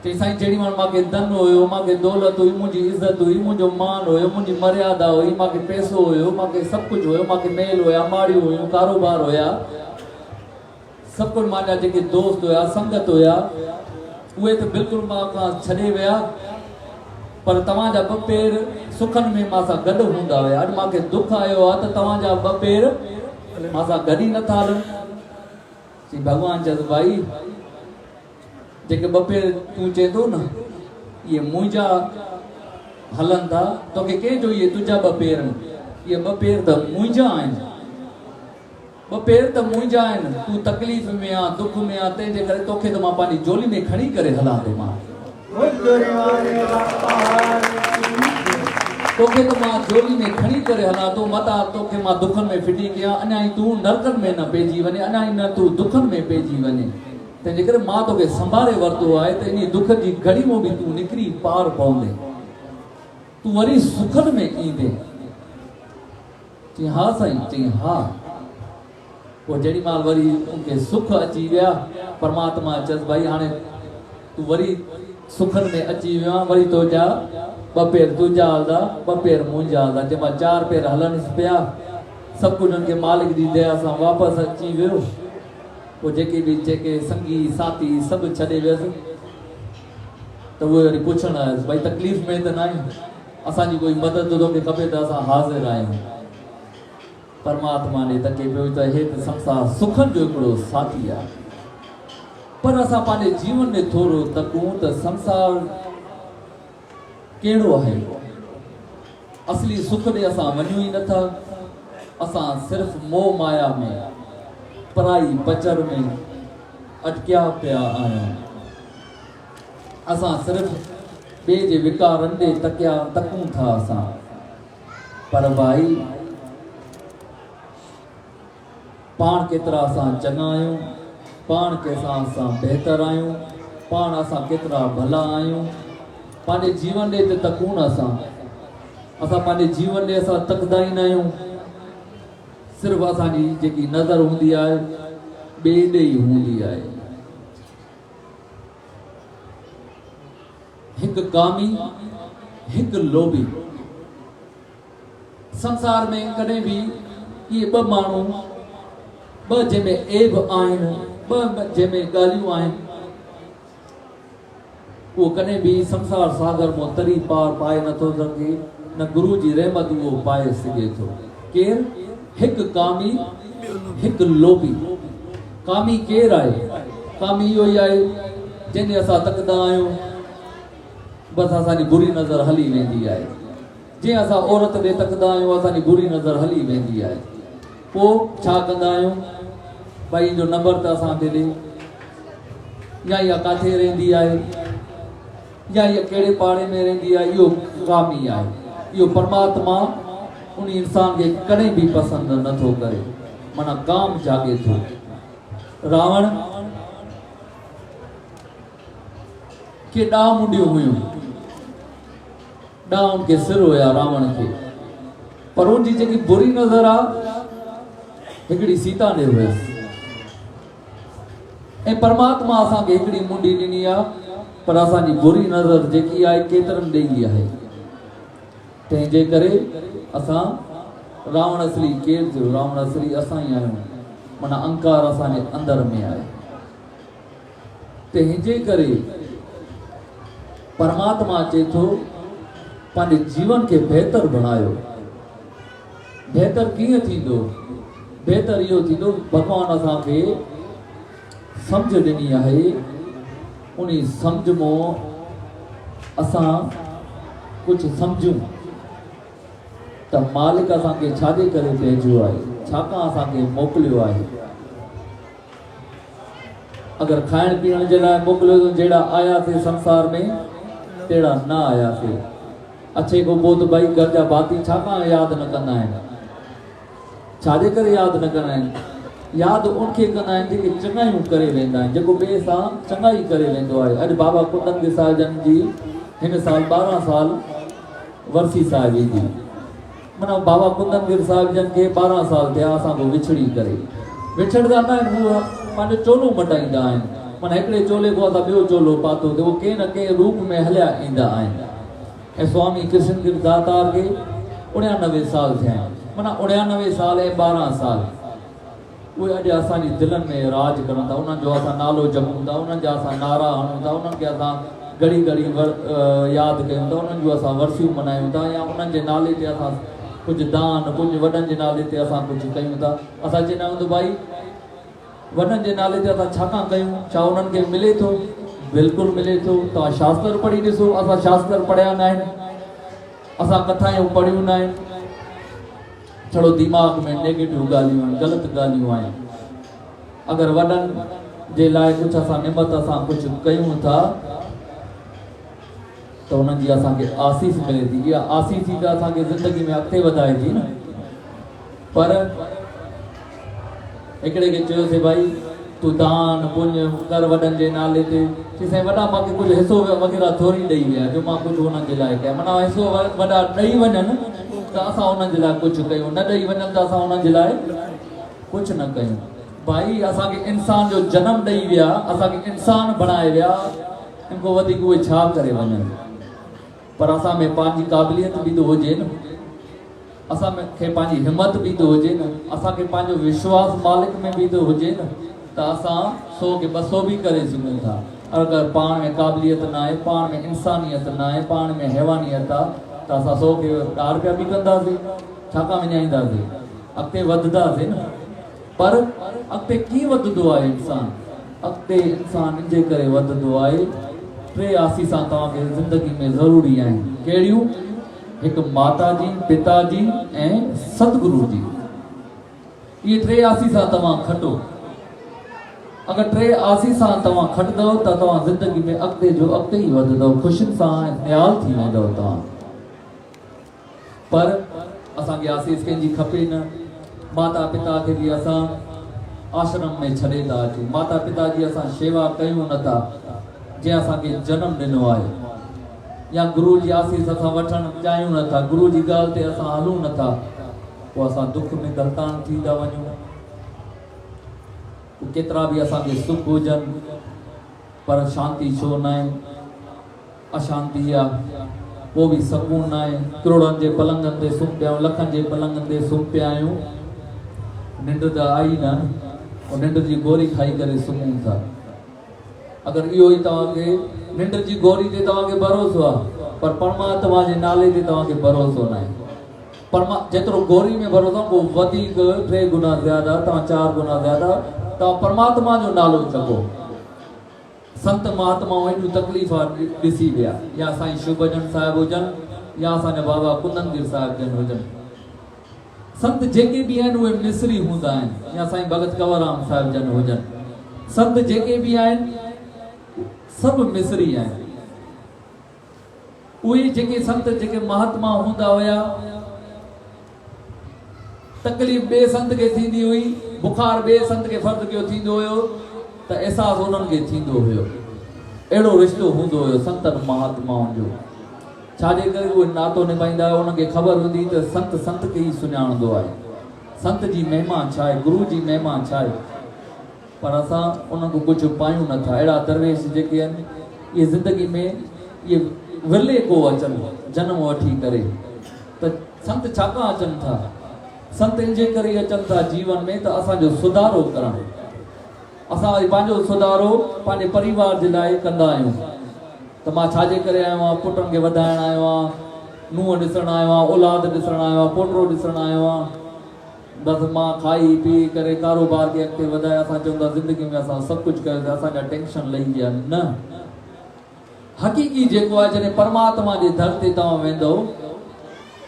चई साईं जेॾी महिल मूंखे धन हुयो, मूंखे दौलत हुई, मुंहिंजी इज़त हुई, मुंहिंजो मान हुयो, मुंहिंजी मर्यादा हुई, मूंखे पैसो हुयो, मूंखे सभु कुझु हुयो, मूंखे मेल हुया, माड़ियूं हुयूं, कारोबार हुया, सभु कुझु मुंहिंजा जेके दोस्त हुया, संगत हुया, उहे त बिल्कुलु मां खां छॾे विया। पर तव्हांजा ॿ पेर सुखनि में मां सां गॾु हूंदा हुया। अॼु मूंखे दुख आयो आहे त तव्हांजा ॿ पेर मां सां गॾु ई नथा हलनि। भॻवान चयो भाई जेके ॿ पेर तूं चए थो न इहे मुंहिंजा हलनि था, तोखे कंहिं चयो इहे तुंहिंजा ॿ पेर आहिनि? इहे ॿ पेर त मुंहिंजा आहिनि, ॿ पेर त मुंहिंजा आहिनि। तूं तकलीफ़ में आ, दुख में आ, तंहिंजे करे तोखे त मां पंहिंजी झोली में खणी करे हलां थो। मां तोखे त मां झोली में खणी करे हलां थो, मता तोखे मां दुखनि में फिटी कयां, अञा ई तूं नरकनि में न पइजी वञे, अञा ई न तूं दुखनि में पइजी वञे। तंहिंजे करे मां तोखे संभाले वरितो आहे त इन दुख जी घड़ी मां बि तूं निकिरी पार पवंदे, तूं वरी सुखनि में ईंदे। चई हा साईं, चई हा। पोइ जेॾी महिल वरी उनखे सुख अची विया, परमात्मा चयसि भाई हाणे तूं वरी सुखनि में अची वियो आहे, वरी तुंहिंजा ॿ पेर तुंहिंजा हलंदा, ॿ पेर मुंहिंजा हलंदा। जंहिंमां 4 पेर हलनि पिया, सभु कुझु हुननि खे मालिक जी दया सां वापसि अची वियो। पोइ जेके संगी साथी सभु छॾे वियसि त उहे वरी पुछणु आयसि भाई तकलीफ़ में त न आहियूं, असांजी कोई मदद तोखे खपे त असां हाज़िर आहियूं। परमात्मा ने तके पियो त हे त संसार सुखनि जो हिकिड़ो साथी आहे, पर असां पंहिंजे जीवन में थोरो तकूं त संसार कहिड़ो आहे। असली सुख ॾे असां वञूं ई नथा, असां सिर्फ़ु मोह माया में, पराई बचर में अटकिया पिया आहियूं। असां सिर्फ़ु ॿिए जे विकारनि ॾे तकूं था असां। पर भाई पाण केतिरा असां चङा आहियूं, पाण कंहिंसां असां बहितर आहियूं, पाण असां केतिरा भला आहियूं। पंहिंजे जीवन ॾे त तकूं न असां पंहिंजे जीवन ॾे असां तकदा ई न आहियूं। सिर्फ़ु असांजी जेकी नज़र हूंदी आहे ॿिए ॾे ई हूंदी आहे। हिकु कामी, हिकु लोभी। संसार में कॾहिं बि इहे ॿ माण्हू, ॿ जंहिंमें ऐब आहिनि, ॿ जंहिंमें ॻाल्हियूं आहिनि, उहो कॾहिं बि संसार सागर मां तरी पार पाए नथो सघे, न गुरु जी रहमत उहो पाए सघे थो। केरु? हिकु कामी, हिकु लोभी। कामी केरु आहे? कामी इहो ई आहे जंहिंजे असां तकदा आहियूं बसि असांजी बुरी नज़र हली वेंदी आहे। जीअं असां औरत ॾे तकदा आहियूं असांजी बुरी नज़र हली वेंदी आहे। पोइ छा कंदा आहियूं? भाई जो नंबर त असांखे ॾे, या इहा किथे रहंदी आहे, या इहा कहिड़े पाड़े में रहंदी आहे। इहो कामी आहे। इहो परमात्मा उन इंसान खे कॾहिं बि पसंदि नथो करे, माना काम जागे थो। रावण के ॾाह मुंडियूं हुयूं, ॾांहुं उनखे सिर हुया रावण खे, पर उनजी जेकी बुरी नज़र आहे हिकिड़ी सीता ॾे हुयसि। ऐं परमात्मा असांखे हिकिड़ी मुंडी ॾिनी आहे, पर असांजी बुरी नज़र जेकी आहे केतिरनि ॾेई आहे। तंहिंजे करे असां रावण असली केरु थियो? रावण असली असां ई आहियूं, माना अहंकार असांजे अंदर में आहे। तंहिंजे करे परमात्मा चए थो पंहिंजे जीवन खे बहितर बणायो। बहितर कीअं थींदो? बहितर इहो थींदो, भॻवानु असांखे सम्झ ॾिनी आहे, उन सम्झ मां असां कुझु सम्झूं त मालिक असांखे छाजे करे भेजियो आहे, छाकाणि असांखे मोकिलियो आहे। अगरि खाइण पीअण जे लाइ मोकिलियो त जहिड़ा आयासीं संसार में तहिड़ा न आयासीं। अछे खां पोइ त भई घर जा भाती छाकाणि यादि न कंदा आहिनि? छाजे करे यादि न कंदा आहिनि? यादि उनखे कंदा आहिनि जेके चङाइयूं करे वेंदा आहिनि, जेको ॿिए सां चङाई करे वेंदो आहे। अॼु बाबा कुंदन साहिब जन जी हिन साल 12 साल वरसी साहिब जी, माना बाबा कुंदन साहिब जन खे 12 साल थिया असांखो विछड़ी करे। विछड़ंदा न आहिनि, उहे पंहिंजो चोलो मटाईंदा आहिनि, माना हिकिड़े चोले खां असां ॿियो चोलो पातो त उहो कंहिं न कंहिं रूप में हलिया ईंदा आहिनि। ऐं स्वामी कृष्ण दातार खे 99 साल थिया आहिनि, माना 99 साल ऐं 12 साल उहे अॼु असांजी दिलनि में राज करनि था। उन्हनि जो असां नालो जपूं था, उन्हनि जा असां नारा हणूं था, उन्हनि खे असां घड़ी घड़ी यादि कयूं था, उन्हनि जो असां वर्सियूं मल्हायूं था, या उन्हनि जे नाले ते असां कुझु दान, कुझु वॾनि जे नाले ते असां कुझु कयूं था। असां चवंदा आहियूं त भाई वॾनि जे नाले ते असां छाकाणि कयूं? छा उन्हनि खे मिले थो? बिल्कुलु मिले थो। तव्हां शास्त्र पढ़ी ॾिसो, असां शास्त्र पढ़िया न आहिनि, असां कथायूं पढ़ियूं न आहिनि, छड़ो दिमाग़ में नेगेटिव ॻाल्हियूं आहिनि, ग़लति ॻाल्हियूं आहिनि। अगरि वॾनि जे लाइ कुझु असां निमत असां कुझु कयूं था त उन्हनि जी असांखे आसीस मिले थी। इहा आसीस ई त असांखे ज़िंदगी में अॻिते वधाए थी न। पर हिकिड़े खे चयोसीं भाई तूं दान पुण्य कर वॾनि जे नाले ते, चईं वॾा मूंखे कुझु हिसो वग़ैरह थोरी ॾेई विया जो मां कुझु हुननि जे लाइ कयां। माना हिसो वॾा ॾेई वञनि त असां उन्हनि जे लाइ कुझु कयूं, न ॾेई वञनि त असां उन्हनि जे लाइ कुझु न कयूं। भाई असांखे इंसान जो जनम ॾेई विया, असांखे इंसान बणाए विया, इन खां वधीक उहे छा करे वञनि? पर असां में पंहिंजी क़ाबिलियत बि त हुजे न, असां खे पंहिंजी हिमत बि त हुजे न, असांखे पंहिंजो विश्वास मालिक में बि त हुजे न, त असां 100 खे 200 बि करे सघूं था। अगरि पाण में क़ाबिलियत न आहे, पाण में इंसानियत न आहे, पाण में हैवानियत आहे त असां 100 खे 10 रुपया बि कंदासीं, छाकाणि विञाईंदासीं? अॻिते वधंदासीं न। पर अॻिते कीअं वधंदो आहे इंसान? अॻिते इंसान इन जे करे वधंदो आहे, 3 आसीसां तव्हांखे ज़िंदगी में ज़रूरी आहिनि। कहिड़ियूं? हिकु माता जी, पिता जी ऐं सतगुरु जी। इहे 3 आसीसां तव्हां खटो। अगरि 3 आसीसां तव्हां खटंदव त तव्हां ज़िंदगी में अॻिते जो अॻिते ई वधंदव, ख़ुशियुनि सां निहाल थी वेंदव तव्हां। पर असांखे आसीस कंहिंजी खपे न। माता पिता खे बि असां आश्रम में छॾे था अचूं, माता पिता जी असां शेवा कयूं नथा जंहिं असांखे जनम ॾिनो आहे, या गुरू जी आसीस असां वठणु चाहियूं नथा, गुरू जी ॻाल्हि ते असां हलूं नथा, पोइ असां दुख में गर्तान थी था वञूं। केतिरा बि असांखे सुख हुजनि पर शांती छो न आहे? अशांती आहे, पोइ बि सकून न आहे। करोड़नि जे पलंगनि ते सुम्ही पिया आहियूं, लखनि जे पलंगनि ते सुम्ही पिया आहियूं, निंड त आई न, और निंड जी गोरी खाई करे सुम्हूं था। अगरि इहो ई तव्हांखे निंड जी गोरी ते तव्हांखे भरोसो आहे, पर परमात्मा जे नाले ते तव्हांखे भरोसो न आहे। जेतिरो गोरी में भरोसो आहे, पोइ वधीक 3 गुना ज़्यादा, तव्हां 4 गुना ज़्यादा तव्हां परमात्मा जो नालो चको। संत महात्माऊं एॾियूं तकलीफ़ा ॾिसी विया, या साईं शिवभजन साहिब हुजनि, या असांजा बाबा कुंदनगिर साहिब जन हुजनि। संत जेके बि आहिनि उहे मिस्री हूंदा आहिनि, या साईं भगत कंवरराम साहिब जन हुजनि। संत जेके बि आहिनि सभु मिस्री आहिनि। उहे जेके संत जेके महात्मा हूंदा हुया, तकलीफ़ ॿिए संत खे थींदी हुई, बुखार ॿिए संत खे फर्ज़ कयो थींदो हुयो त एहसासु उन्हनि खे थींदो हुयो। अहिड़ो रिश्तो हूंदो हुयो संतनि महात्माउनि जो। छाजे करे उहे नातो निभाईंदा आहियो उनखे ख़बर हूंदी त संत संत खे ई सुञाणंदो आहे, संत जी महिमा छा आहे, गुरु जी महिमा छा आहे। पर असां उनको कुझु पायूं नथा। अहिड़ा दरवेश जेके आहिनि इहे ज़िंदगी में इहे विरले को अचनि जनम वठी करे। त संत छाकाणि अचनि था? संत इनजे करे अचनि था जीवन में त असांजो सुधारो करणु। असां वरी पंहिंजो सुधारो पंहिंजे परिवार जे लाइ कंदा आहियूं। त मां छाजे करे आयो आहियां? पुटनि खे वधाइण आयो आहियां, नुंहुं ॾिसणु आयो आहियां, औलाद ॾिसणु आयो आहियां, पोटो ॾिसणु आयो आहियां। बसि मां खाई पी करे कारोबार खे अॻिते वधाए असां चवंदा ज़िंदगी में असां सभु कुझु कयोसीं, असांजा टेंशन लही विया। न, हक़ीक़ी जेको आहे जॾहिं परमात्मा जे दर ते तव्हां वेंदो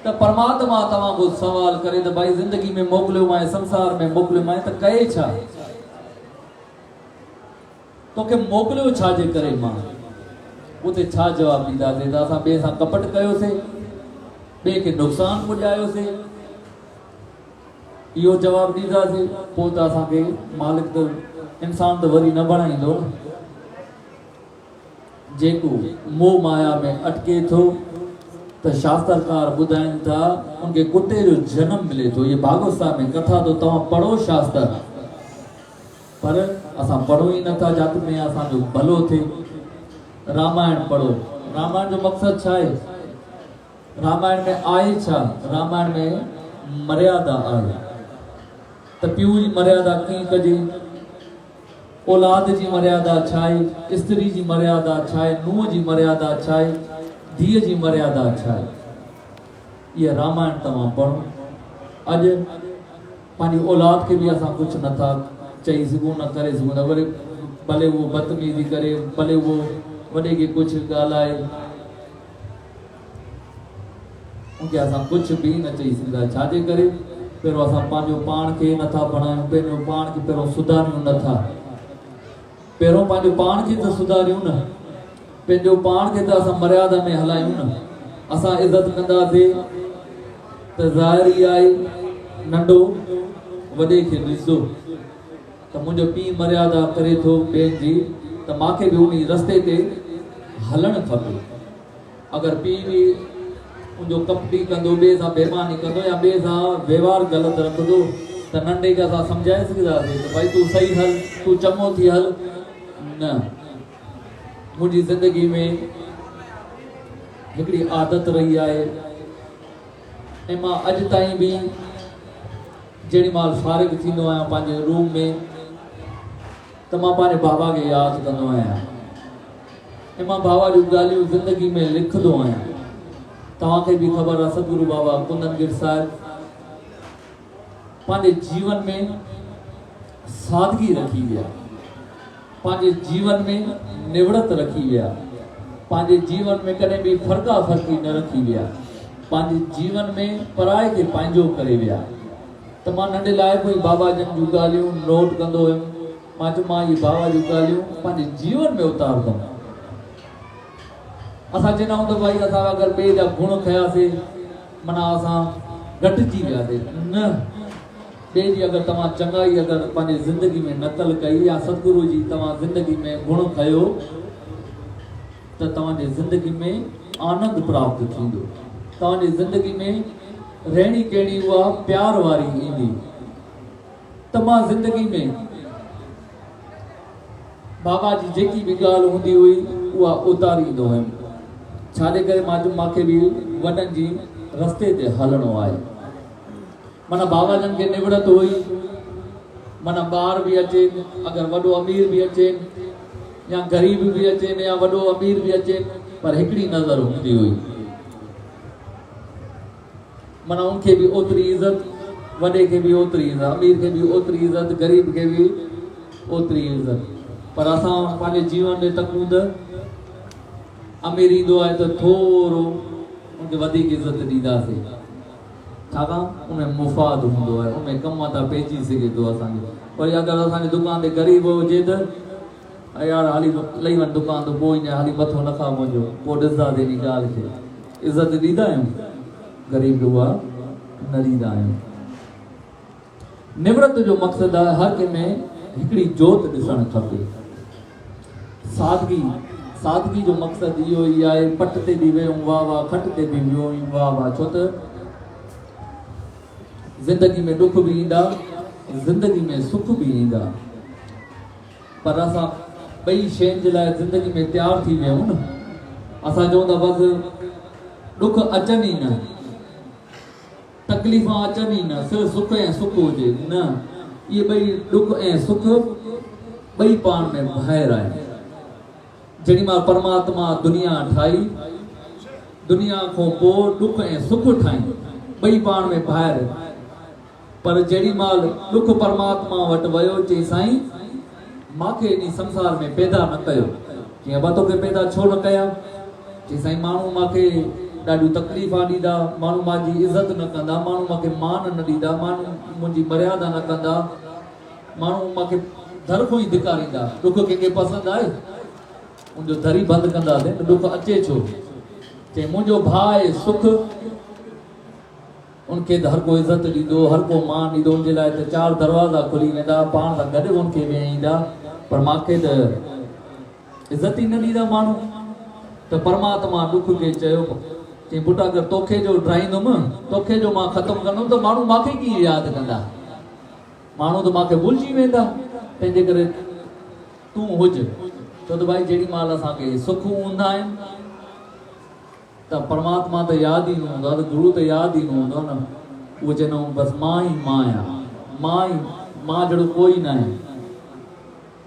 त परमात्मा तव्हां खां सवाल करे त भाई ज़िंदगी में मोकिलियो मां, संसार में मोकिलियो मां, त कए छा? तोखे मोकिलियो छाजे करे मां? उते छा जवाबु ॾींदासीं? त असां ॿिए सां कपट कयोसीं, ॿिए खे नुक़सानु पुॼायोसीं, इहो जवाबु ॾींदासीं, पोइ त असांखे मालिक त इंसान त वरी न बणाईंदो। जेको मोह माया में अटके थो त शास्त्रकार ॿुधाइनि था उनखे कुते जो जनम मिले थो। ये भागवत साहिब में कथा तो तव्हां पढ़ो शास्त्र, पर असां पढ़ो ई नथा जात में असांजो भलो थिए। रामायण पढ़ो, रामायण जो मक़सदु छा आहे? रामायण में आहे छा? रामायण में मर्यादा आहे त पीउ जी मर्यादा कीअं कजे, औलाद जी मर्यादा छा आहे, स्त्री जी मर्यादा छा आहे, नुंहुं जी मर्यादा छा आहे, धीअ जी मर्यादा छा आहे। इहा रामायण तव्हां पढ़ो। अॼु पंहिंजी औलाद खे बि असां कुझु नथा चई सघूं, न करे सघूं था। वरी भले उहो बदतमीज़ी करे, भले उहो वॾे खे कुझु ॻाल्हाए, उनखे असां कुझु बि न चई सघंदा। छाजे करे? पहिरियों असां पंहिंजो पाण खे नथा बणायूं, पंहिंजो पाण खे पहिरियों सुधारियूं नथा। पहिरियों पंहिंजो पाण खे त सुधारियूं न, पंहिंजो पाण खे त असां मर्यादा में हलायूं न। असां इज़त कंदासीं त ज़ाहिरी आहे नंढो वॾे खे ॾिसो त मुंहिंजो पीउ मर्यादा करे थो ॿियनि जी, त मूंखे बि उन रस्ते ते हलणु खपे। अगरि पीउ बि उनजो कपटी कंदो, ॿिए सां बेईमानी कंदो या ॿिए सां व्यवहार ग़लति रखंदो, त नंढे खे असां सम्झाए सघंदासीं त भई तूं सही हल, तूं चङो थी हल। न, मुंहिंजी ज़िंदगी में हिकिड़ी आदत रही आहे ऐं मां अॼु ताईं बि जेॾी महिल फारिग थींदो आहियां पंहिंजे रूम में त मां पंहिंजे बाबा खे यादि कंदो आहियां ऐं मां बाबा जूं ॻाल्हियूं ज़िंदगी में लिखंदो आहियां। तव्हांखे बि ख़बर आहे सतगुरु बाबा कुंदनगिर साहिब पंहिंजे जीवन में सादगी रखी विया, पंहिंजे जीवन में निवड़त रखी विया, पंहिंजे जीवन में कॾहिं बि फ़र्क़ा फ़र्क़ी न रखी विया, पंहिंजे जीवन में पराए खे पंहिंजो करे विया। त मां नंढे लाइ कोई बाबा जन जूं ॻाल्हियूं नोट कंदो हुयुमि। मां चयो मां इहे बाबा जूं ॻाल्हियूं पंहिंजे जीवन में उतारंदुमि। असां चवंदा आहियूं त भई असां अगरि ॿिए जा गुण खयासीं माना असां घटिजी वियासीं। न, ॿिए जी अगरि तव्हां चङाई अगरि पंहिंजी ज़िंदगी में नक़ल कई या सतगुरु जी तव्हां ज़िंदगी में गुण खयो त तव्हांजी ज़िंदगी में आनंद प्राप्त थींदो। तव्हांजी ज़िंदगी में रहणी कहिड़ी उहा प्यार वारी ईंदी। त मां ज़िंदगी में बाबा जी जेकी बि ॻाल्हि हूंदी हुई उहा उतारींदो हुयुमि। छाजे करे? मां चयो मूंखे बि वॾनि जी रस्ते ते हलणो आहे। माना बाबा जन खे निवड़त हुई, माना ॿार बि अचे, अगरि वॾो अमीर बि अचे या ग़रीब बि अचे या वॾो अमीर बि अचे, पर हिकिड़ी नज़र हूंदी हुई। माना उनखे बि ओतिरी इज़त, वॾे खे बि ओतिरी इज़त, अमीर खे बि ओतिरी इज़त, ग़रीब खे बि ओतिरी इज़त। पर असां पंहिंजे जीवन में तकूं त अमीर ईंदो आहे त थोरो उनखे वधीक इज़त ॾींदासीं, छाकाणि उनमें मुफ़ाद हूंदो आहे, उनमें कमु था पइजी सघे थो असांखे। वरी अगरि असांजी दुकान ते ग़रीब हुजे त यार हाली लही वञ दुकान ते, पोइ ईअं हाली मथो न खा मुंहिंजो, पोइ ॾिसंदासीं इन ॻाल्हि खे। इज़त ॾींदा आहियूं, ग़रीब खे उहा न ॾींदा आहियूं। निवृत जो मक़सदु आहे हर कंहिं में हिकिड़ी जोत ॾिसणु खपे, सादगी सादगी जो मक़सदु इहो ई आहे, पट ते बि वियूं वाह वाह, खट ते बि वियूं वाह वाह, छो त ज़िंदगी में दुख भी ईंदा, ज़िंदगी में सुख भी ईंदा, पर असां ॿई शयुनि जे लाइ ज़िंदगी में तयारु थी विया आहियूं न। असां चऊं था बसि दुख अचनि ई न, तकलीफ़ां अचनि ई न, सिर्फ़ु सुख ऐं सुख हुजे न। इहे ॿई दुख ऐं सुख ॿई पाण में ॿाहिरि आहिनि। जेॾी महिल परमात्मा दुनिया ठाही, दुनिया खां पोइ दुख ऐं सुख ठाही, ॿई पाण में ॿाहिरि। पर जेॾी महिल दुख परमात्मा वटि वियो, चई साईं मूंखे इन संसार में पैदा न कयो। चई अबा तोखे पैदा छो न कया? चई साईं माण्हू मूंखे ॾाढियूं तकलीफ़ां ॾींदा, माण्हू मुंहिंजी इज़त न कंदा, माण्हू मूंखे मान न ॾींदा, माण्हू मुंहिंजी मर्यादा न कंदा, माण्हू मूंखे दर खां ई धिकारींदा। दुख कंहिंखे पसंदि आहे? उनजो दर ई बंदि कंदासीं त दुख अचे छो? चई मुंहिंजो भाउ आहे सुख, उनखे त हर को इज़त ॾींदो, हर को मान ॾींदो, उनजे लाइ त 4 दरवाज़ा खुली वेंदा, पाण सां गॾु उनखे वेहींदा, पर मूंखे त इज़त ई न ॾींदा माण्हू। त परमात्मा दुख खे चयो, चई पुटु अगरि तोखे जो ड्राईंदुमि, तोखे जो मां ख़तमु कंदुमि त माण्हू मूंखे कीअं यादि कंदा? माण्हू त मूंखे भुलिजी वेंदा। तंहिंजे करे तूं हुज। छो त भाई जेॾी महिल असांखे सुख हूंदा आहिनि त परमात्मा त यादि ई न हूंदो आहे, त गुरू त यादि ई न हूंदो आहे न। उहो चवंदो बसि मां ई मां आहियां, मां जहिड़ो कोई न आहे।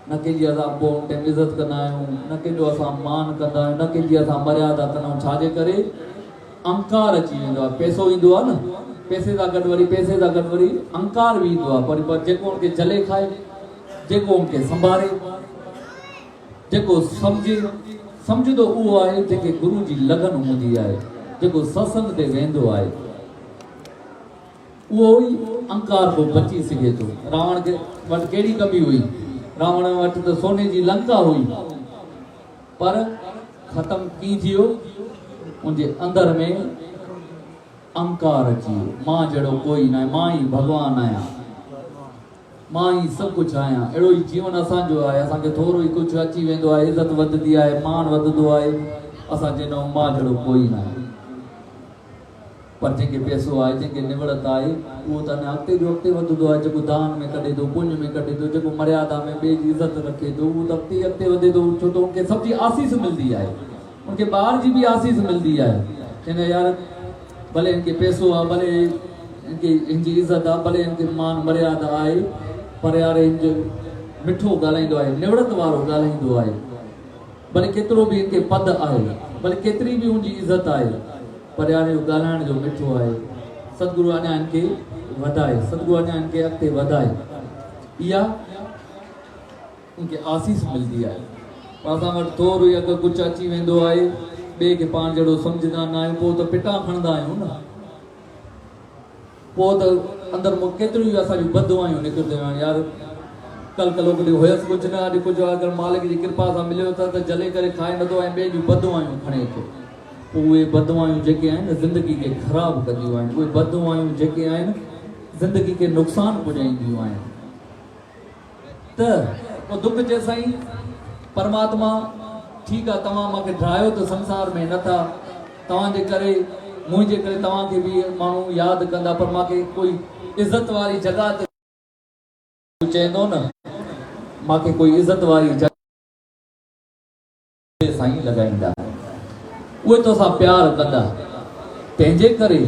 न कंहिंजी असां पोइ टाइम इज़त कंदा आहियूं, न कंहिंजो असां मान कंदा आहियूं, न कंहिंजी असां मर्यादा कंदा आहियूं। छाजे करे? अहंकार अची वेंदो आहे। पैसो ईंदो आहे न, पैसे सां गॾु वरी अहंकार बि ईंदो आहे। पर जेको उनखे जले खाए, जेको उनखे संभाले, जेको सम्झंदो उहो आहे जेके गुरू जी लगन हूंदी आहे, जेको सत्संग ते वेंदो आहे, उहो ई अहंकार को बची सघे थो। रावण खे वटि कहिड़ी कमी हुई? रावण वटि त सोने जी लंका हुई, पर ख़तमु कीअं थी वियो? उनजे अंदर में अहंकार अची वियो। मां जहिड़ो कोई न आहे, मां ई भॻवानु आहियां, मां ई सभु कुझु आहियां। अहिड़ो ई जीवन असांजो आहे। असांखे थोरो ई कुझु अची वेंदो आहे, इज़त वधंदी आहे, मान वधंदो आहे, असां चवंदा आहियूं मां जहिड़ो कोई न आहे। पर जंहिंखे पैसो आहे, जंहिंखे निवड़त आहे, उहो त अञा अॻिते जो अॻिते वधंदो आहे। जेको दान में कढे थो, पुण्य में कढे थो, जेको मर्यादा में ॿिए जी इज़त रखे थो, उहो त अॻिते वधे थो। छो त उनखे सभ जी आसीस मिलंदी आहे, उनखे ॿार जी बि आसीस मिलंदी आहे। चवंदा यार भले इनखे पैसो आहे, भले इनखे हिनजी इज़त आहे, भले इनखे मान मर्यादा आहे, पर यार हिनजो मिठो ॻाल्हाईंदो आहे, निवड़त वारो ॻाल्हाईंदो आहे, भले केतिरो बि इनखे पद आहे, भले केतिरी बि उनजी इज़त आहे, पर यार इहो ॻाल्हाइण जो मिठो आहे। सतगुरू अञा इनखे वधाए, सतगुरू अञा इनखे अॻिते वधाए, इहा उनखे आसीस मिलंदी आहे। पर असां वटि थोरो ई अगरि कुझु अची वेंदो आहे, ॿिए खे पाण जहिड़ो सम्झंदा न आहियूं, पोइ त पिटा खणंदा आहियूं न। पोइ त अंदरि केतिरियूं असांजूं बददुआयूं निकिरंदियूं आहिनि। यार कल हुयसि कुझु न, अॼु कुझु अगरि मालिक जी कृपा सां मिलियो त जले करे खाए नथो ऐं ॿिए जूं बददुआयूं खणे थो। पोइ उहे बददुआयूं जेके आहिनि ज़िंदगी खे ख़राबु कंदियूं आहिनि। उहे बददुआयूं जेके आहिनि ज़िंदगी खे नुक़सानु पुॼाईंदियूं आहिनि। त पोइ दुख चए साईं परमात्मा ठीकु आहे, तव्हां मूंखे ठाहियो त संसार में नथा, तव्हांजे करे मुंहिंजे करे तव्हांखे बि माण्हू यादि कंदा, पर मूंखे कोई इज़त वारी जॻह ते चवंदो न, मूंखे कोई इज़त वारी जॻह साईं लॻाईंदा, उहे तोसां प्यार कंदा। तंहिंजे करे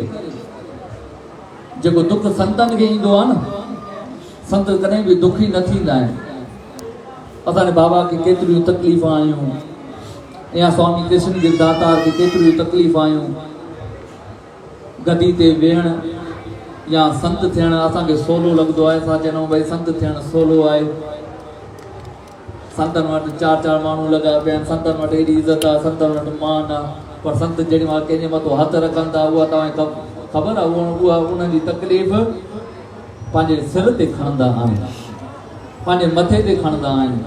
जेको दुख संतनि खे ईंदो आहे न, संत कॾहिं बि दुखी न थींदा आहिनि। असांजे बाबा खे केतिरियूं तकलीफ़ूं आयूं, या स्वामी कृष्ण गिर दातार खे केतिरियूं तकलीफ़ूं आयूं, गदी ते वेहण या संत थियण असांखे सवलो लॻंदो आहे। असां चवंदा आहियूं भई संत थियणु सवलो आहे। संतनि वटि 4 माण्हू लॻा पिया आहिनि, संतनि वटि एॾी इज़त आहे, संतनि वटि मान आहे, पर संत जेॾी महिल कंहिंजे मथां हथु रखनि था, उहा तव्हांखे ख़बर आहे, उहा उन्हनि जी तकलीफ़ पंहिंजे सिर ते खणंदा आहिनि, पंहिंजे मथे ते खणंदा आहिनि।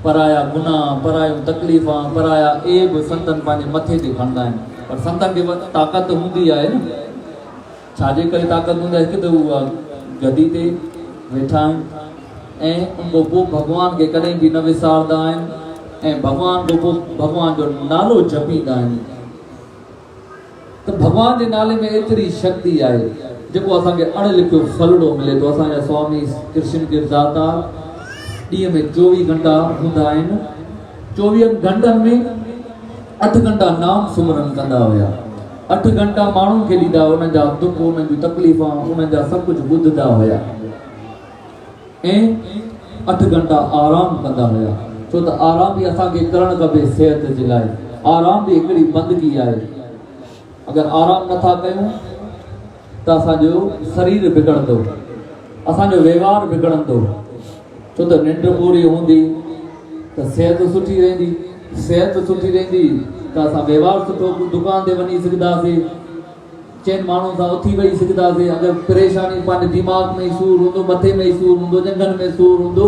पराया गुनाह, परायूं तकलीफ़ां, पराया ऐब संतनि पंहिंजे मथे ते खणंदा आहिनि। पर संतनि खे ताक़त हूंदी आहे न। छाजे करे ताक़त हूंदी आहे? हिकु त उहा गदी ते वेठा आहिनि ऐं उन खां पोइ भॻवान खे कॾहिं बि न विसारंदा आहिनि। ऐं भगवान को भगवान जो नालो जपींदा आहिनि तो भगवान के नाले में एतरी शक्ति है जो असांखे अणलिखियो फलड़ो मिले तो असांजा स्वामी कृष्ण गिरदाता ॾींहं में 24 घंटा हूंदा आहिनि 24 घंटनि में 8 घंटा नाम सुमरन कंदा हुया 8 घंटा माण्हुनि खे ॾींदा उन्हनि जा दुख उन्हनि जूं तकलीफ़ां उन्हनि जा सभु कुझु ॿुधंदा हुया ऐं 8 घंटा आराम कंदा हुया छो त आराम भी असांखे करणु खपे सिहत जे लाइ आराम भी हिकिड़ी बंदगी आहे अगर आराम नथा कयूं तो असांजो शरीर बिगड़ंदो असांजो व्यवहार बिगड़ंदो छो त निंड पूरी हूंदी तो सेहत सुठी रहंदी सेहत सुठी रहंदी तो असां व्यवहार सुठो दुकान ते वञी सघंदासीं चइनि माण्हुनि सां उथी वेही सघंदासीं अगर परेशानी पंहिंजे दिमाग़ में सूर हूंदो मथे में सूर हूंदो जंगनि में सूर हूंदो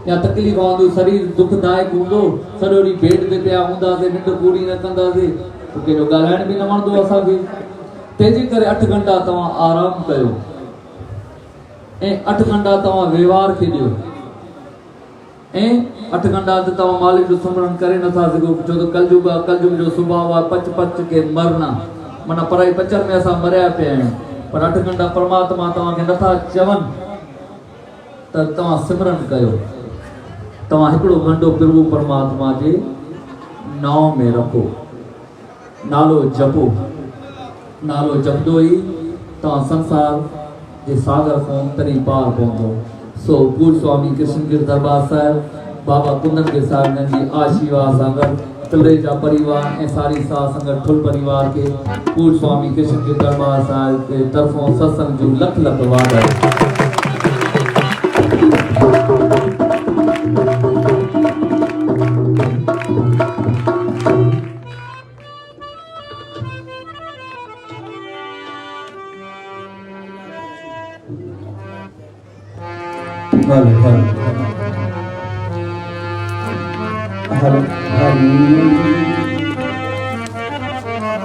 या तकलीफ़ हूंदी शरीर दुखदायक हूंदो सॼो ॾींहुं बेड ते पिया हूंदासीं निंड पूरी न कंदासीं तो कहिड़ो ॻाल्हाइण बि न वणंदो असांखे तंहिंजे करे 8 घंटा तव्हां आराम कयो ऐं 8 घंटा तव्हां व्यवहार खे ॾियो ऐं 8 घंटा ते तव्हां मालिक जो सुमरन करे नथा सघो छो त कलयुग जो सुभाउ आहे पच पच के मरना माना पराई पचर में असां मरिया पिया आहियूं पर 8 घंटा परमात्मा तव्हांखे नथा चवनि त तव्हां सिमरन कयो तव्हां हिकिड़ो घंटो प्रभु परमात्मा जे नाम में रखो नालो जपो नालो जपदो ही तव्हां संसार जे सागर खां तरी पार पहुंदो सो पूज्य स्वामी कृष्ण गिर दरबार साहिब बाबा कुंदन गिर साहिब जी आशीर्वाद सां गॾु तिलरेजा परिवार ऐं सारी साध संगत ठुल परिवार के पूज्य स्वामी कृष्ण गिर दरबार साहिब के तरफों सत्संग जो लख लख वाधायूं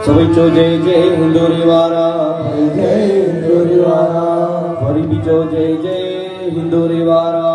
सभी चो जय जय हिंदुरी वारा जय हिंदुरी वारा वरी भी चो जय जय हिंदुरी वारा